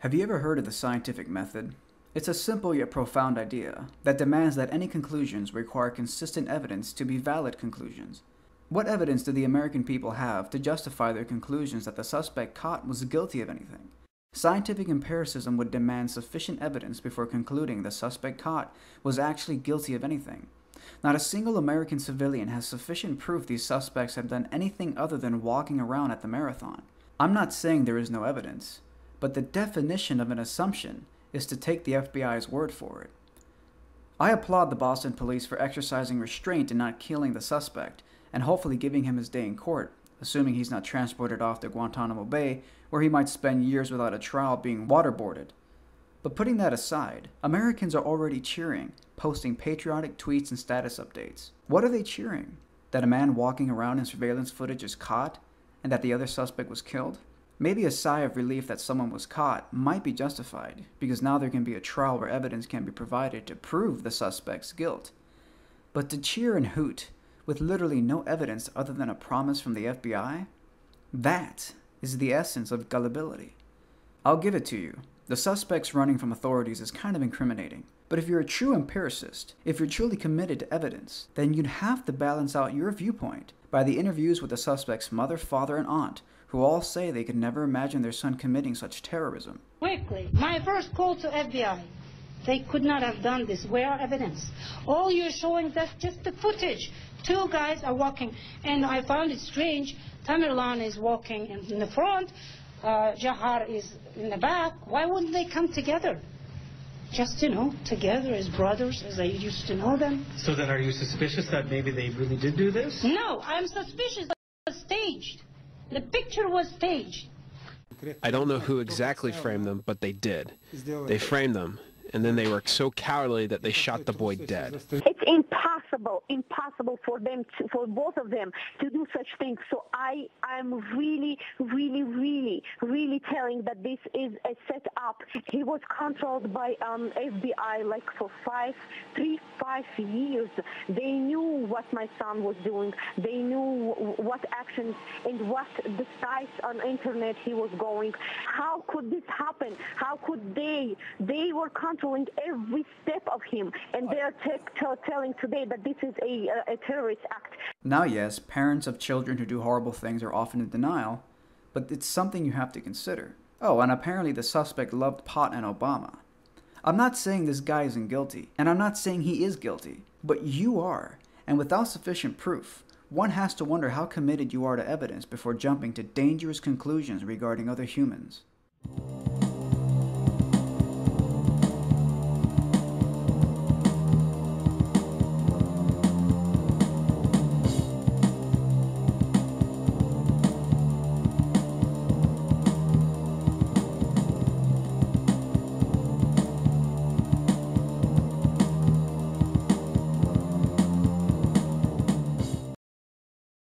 Have you ever heard of the scientific method? It's a simple yet profound idea that demands that any conclusions require consistent evidence to be valid conclusions. What evidence do the American people have to justify their conclusions that the suspect caught was guilty of anything? Scientific empiricism would demand sufficient evidence before concluding the suspect caught was actually guilty of anything. Not a single American civilian has sufficient proof these suspects have done anything other than walking around at the marathon. I'm not saying there is no evidence, but the definition of an assumption is to take the FBI's word for it. I applaud the Boston police for exercising restraint and not killing the suspect, and hopefully giving him his day in court, assuming he's not transported off to Guantanamo Bay, where he might spend years without a trial being waterboarded. But putting that aside, Americans are already cheering, posting patriotic tweets and status updates. What are they cheering? That a man walking around in surveillance footage is caught, and that the other suspect was killed? Maybe a sigh of relief that someone was caught might be justified, because now there can be a trial where evidence can be provided to prove the suspect's guilt. But to cheer and hoot, with literally no evidence other than a promise from the FBI? That is the essence of gullibility. I'll give it to you. The suspect's running from authorities is kind of incriminating. But if you're a true empiricist, if you're truly committed to evidence, then you'd have to balance out your viewpoint by the interviews with the suspect's mother, father, and aunt, who all say they could never imagine their son committing such terrorism. Quickly, my first call to FBI. They could not have done this. Where are evidence? All you're showing that's just the footage. Two guys are walking, and I found it strange. Tamerlan is walking in the front, Jahar is in the back. Why wouldn't they come together? Just, together as brothers, as I used to know them. So then are you suspicious that maybe they really did do this? No, I'm suspicious that it was staged. The picture was staged. I don't know who exactly framed them, but they did. They framed them, and then they were so cowardly that they shot the boy dead. It's impossible for them, for both of them, to do such things. So I'm really telling that this is a setup. He was controlled by FBI like for 5 years. They knew what my son was doing. They knew what actions and what the sites on internet he was going. How could this happen? How could they? They were controlling every step of him, and they are telling today that this is a terrorist act. Now yes, parents of children who do horrible things are often in denial, but it's something you have to consider. Oh, and apparently the suspect loved pot and Obama. I'm not saying this guy isn't guilty, and I'm not saying he is guilty, but you are, and without sufficient proof, one has to wonder how committed you are to evidence before jumping to dangerous conclusions regarding other humans.